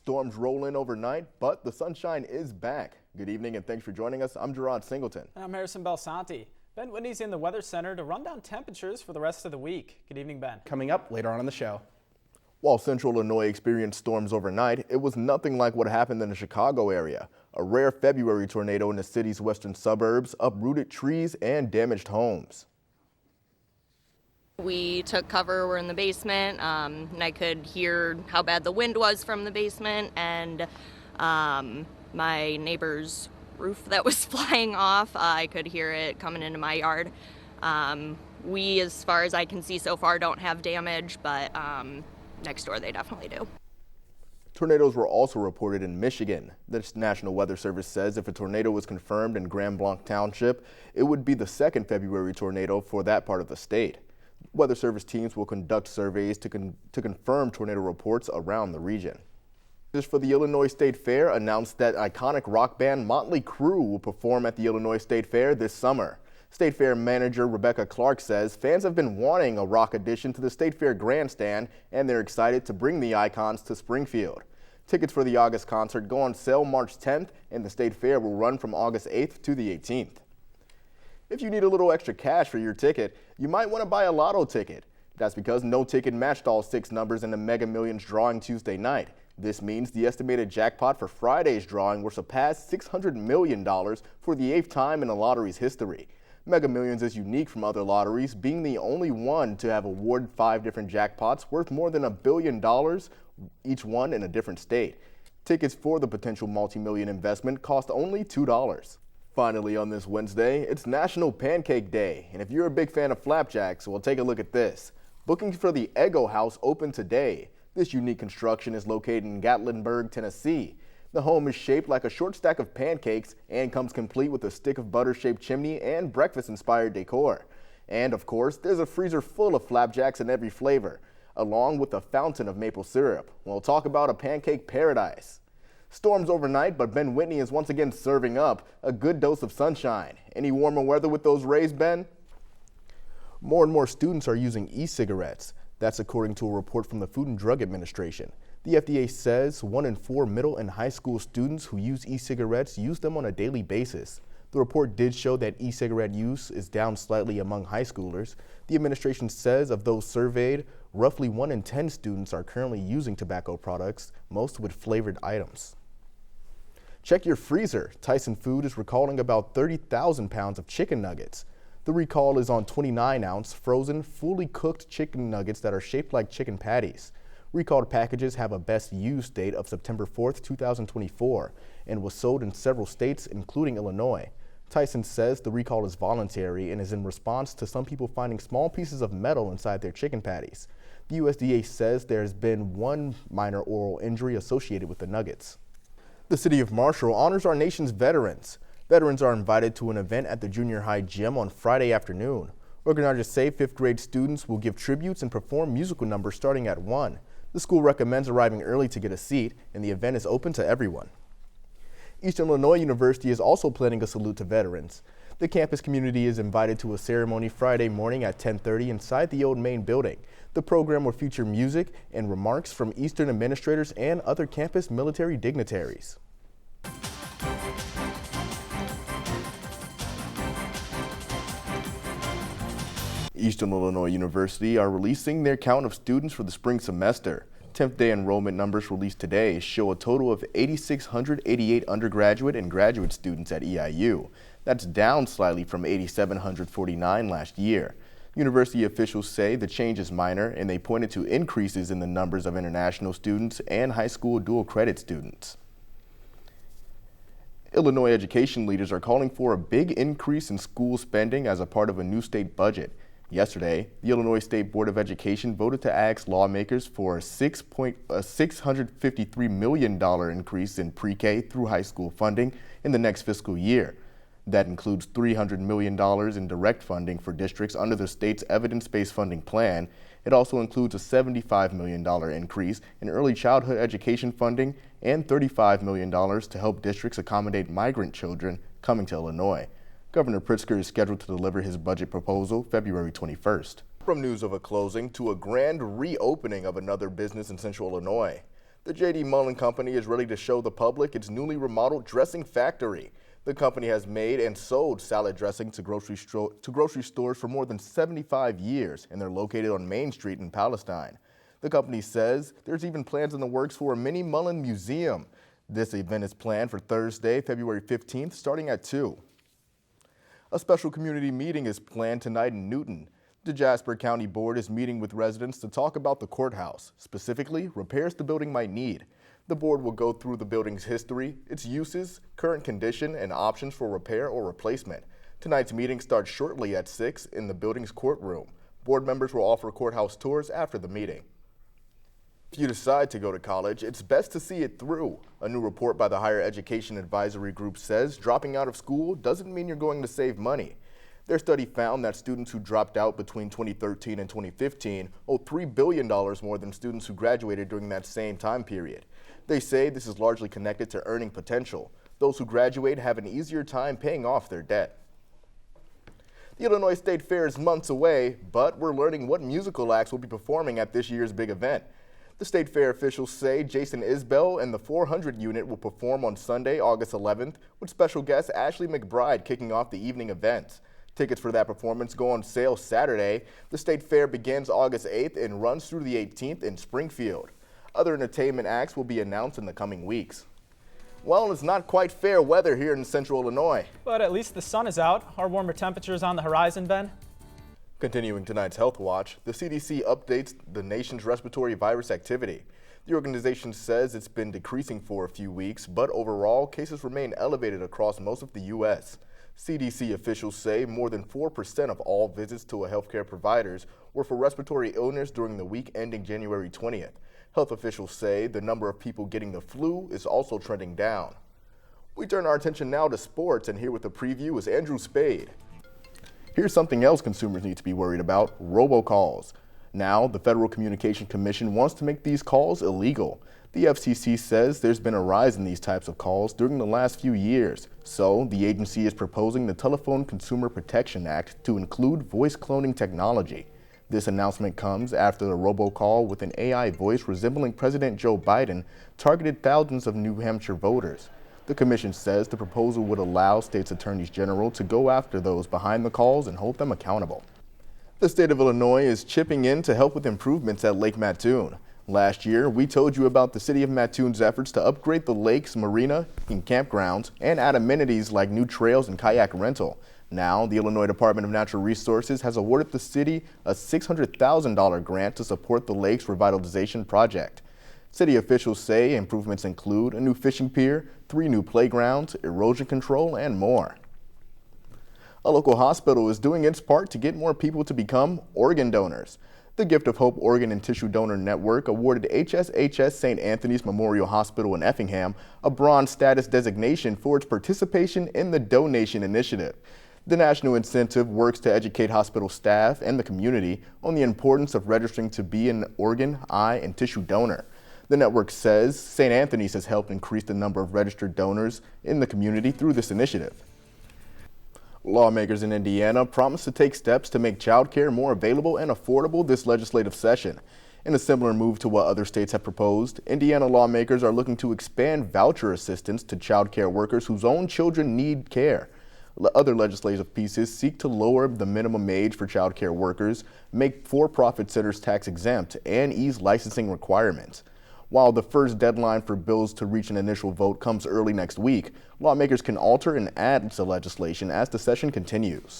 Storms roll in overnight, but the sunshine is back. Good evening and thanks for joining us. I'm Jerrod Singleton. And I'm Harrison Belsanti. Ben Whitney's in the Weather Center to run down temperatures for the rest of the week. Good evening, Ben. Coming up later on in the show. While Central Illinois experienced storms overnight, it was nothing like what happened in the Chicago area. A rare February tornado in the city's western suburbs uprooted trees and damaged homes. We took cover, we're in the basement, and I could hear how bad the wind was from the basement, and my neighbor's roof that was flying off, I could hear it coming into my yard. We, as far as I can see so far, don't have damage, but next door they definitely do. Tornadoes were also reported in Michigan. The National Weather Service says if a tornado was confirmed in Grand Blanc Township, it would be the second February tornado for that part of the state. Weather Service teams will conduct surveys to confirm tornado reports around the region. Just for the Illinois State Fair announced that iconic rock band Motley Crue will perform at the Illinois State Fair this summer. State Fair manager Rebecca Clark says fans have been wanting a rock addition to the State Fair grandstand, and they're excited to bring the icons to Springfield. Tickets for the August concert go on sale March 10th, and the State Fair will run from August 8th to the 18th. If you need a little extra cash for your ticket, you might want to buy a lotto ticket. That's because no ticket matched all 6 numbers in the Mega Millions drawing Tuesday night. This means the estimated jackpot for Friday's drawing will surpass $600 million for the 8th time in the lottery's history. Mega Millions is unique from other lotteries, being the only one to have awarded 5 different jackpots worth more than $1 billion, each one in a different state. Tickets for the potential multi-million investment cost only $2. Finally, on this Wednesday, it's National Pancake Day, and if you're a big fan of flapjacks, well, take a look at this. Bookings for the Eggo House open today. This unique construction is located in Gatlinburg, Tennessee. The home is shaped like a short stack of pancakes and comes complete with a stick of butter-shaped chimney and breakfast-inspired decor. And of course, there's a freezer full of flapjacks in every flavor, along with a fountain of maple syrup. We'll talk about a pancake paradise. Storms overnight, but Ben Whitney is once again serving up a good dose of sunshine. Any warmer weather with those rays, Ben? More and more students are using e-cigarettes. That's according to a report from the Food and Drug Administration. The FDA says 1 in 4 middle and high school students who use e-cigarettes use them on a daily basis. The report did show that e-cigarette use is down slightly among high schoolers. The administration says of those surveyed, roughly 1 in 10 students are currently using tobacco products, most with flavored items. Check your freezer. Tyson Food is recalling about 30,000 pounds of chicken nuggets. The recall is on 29-ounce frozen, fully cooked chicken nuggets that are shaped like chicken patties. Recalled packages have a best use date of September 4th, 2024, and was sold in several states, including Illinois. Tyson says the recall is voluntary and is in response to some people finding small pieces of metal inside their chicken patties. The USDA says there has been 1 minor oral injury associated with the nuggets. The City of Marshall honors our nation's veterans. Veterans are invited to an event at the junior high gym on Friday afternoon. Organizers say 5th grade students will give tributes and perform musical numbers starting at 1. The school recommends arriving early to get a seat, and the event is open to everyone. Eastern Illinois University is also planning a salute to veterans. The campus community is invited to a ceremony Friday morning at 10:30 inside the old main building. The program will feature music and remarks from Eastern administrators and other campus military dignitaries. Eastern Illinois University are releasing their count of students for the spring semester. 10th day enrollment numbers released today show a total of 8,688 undergraduate and graduate students at EIU. That's down slightly from 8,749 last year. University officials say the change is minor, and they pointed to increases in the numbers of international students and high school dual credit students. Illinois education leaders are calling for a big increase in school spending as a part of a new state budget. Yesterday, the Illinois State Board of Education voted to ask lawmakers for a $653 million increase in pre-K through high school funding in the next fiscal year. That includes $300 million in direct funding for districts under the state's evidence-based funding plan. It also includes a $75 million increase in early childhood education funding and $35 million to help districts accommodate migrant children coming to Illinois. Governor Pritzker is scheduled to deliver his budget proposal February 21st. From news of a closing to a grand reopening of another business in Central Illinois. The J.D. Mullen Company is ready to show the public its newly remodeled dressing factory. The company has made and sold salad dressing to grocery stores for more than 75 years, and they're located on Main Street in Palestine. The company says there's even plans in the works for a mini Mullen museum. This event is planned for Thursday, February 15th, starting at 2. A special community meeting is planned tonight in Newton. The Jasper County Board is meeting with residents to talk about the courthouse, specifically repairs the building might need. The board will go through the building's history, its uses, current condition, and options for repair or replacement. Tonight's meeting starts shortly at 6 in the building's courtroom. Board members will offer courthouse tours after the meeting. If you decide to go to college, it's best to see it through. A new report by the Higher Education Advisory Group says dropping out of school doesn't mean you're going to save money. Their study found that students who dropped out between 2013 and 2015 owe $3 billion more than students who graduated during that same time period. They say this is largely connected to earning potential. Those who graduate have an easier time paying off their debt. The Illinois State Fair is months away, but we're learning what musical acts will be performing at this year's big event. The State Fair officials say Jason Isbell and the 400 unit will perform on Sunday, August 11th, with special guest Ashley McBride kicking off the evening event. Tickets for that performance go on sale Saturday. The State Fair begins August 8th and runs through the 18th in Springfield. Other entertainment acts will be announced in the coming weeks. Well, it's not quite fair weather here in central Illinois. But at least the sun is out. Are warmer temperatures on the horizon, Ben? Continuing tonight's Health Watch, the CDC updates the nation's respiratory virus activity. The organization says it's been decreasing for a few weeks, but overall, cases remain elevated across most of the U.S. CDC officials say more than 4% of all visits to a healthcare providers were for respiratory illness during the week ending January 20th. Health officials say the number of people getting the flu is also trending down. We turn our attention now to sports, and here with a preview is Andrew Spade. Here's something else consumers need to be worried about: robocalls. Now, the Federal Communications Commission wants to make these calls illegal. The FCC says there's been a rise in these types of calls during the last few years. So, the agency is proposing the Telephone Consumer Protection Act to include voice cloning technology. This announcement comes after the robocall with an AI voice resembling President Joe Biden targeted thousands of New Hampshire voters. The commission says the proposal would allow states' attorneys general to go after those behind the calls and hold them accountable. The state of Illinois is chipping in to help with improvements at Lake Mattoon. Last year, we told you about the city of Mattoon's efforts to upgrade the lake's marina and campgrounds and add amenities like new trails and kayak rental. Now, the Illinois Department of Natural Resources has awarded the city a $600,000 grant to support the lake's revitalization project. City officials say improvements include a new fishing pier, 3 new playgrounds, erosion control, and more. A local hospital is doing its part to get more people to become organ donors. The Gift of Hope Organ and Tissue Donor Network awarded HSHS St. Anthony's Memorial Hospital in Effingham a bronze status designation for its participation in the donation initiative. The national incentive works to educate hospital staff and the community on the importance of registering to be an organ, eye, and tissue donor. The network says St. Anthony's has helped increase the number of registered donors in the community through this initiative. Lawmakers in Indiana promise to take steps to make child care more available and affordable this legislative session. In a similar move to what other states have proposed, Indiana lawmakers are looking to expand voucher assistance to child care workers whose own children need care. Other legislative pieces seek to lower the minimum age for child care workers, make for-profit centers tax exempt, and ease licensing requirements. While the first deadline for bills to reach an initial vote comes early next week, lawmakers can alter and add to legislation as the session continues.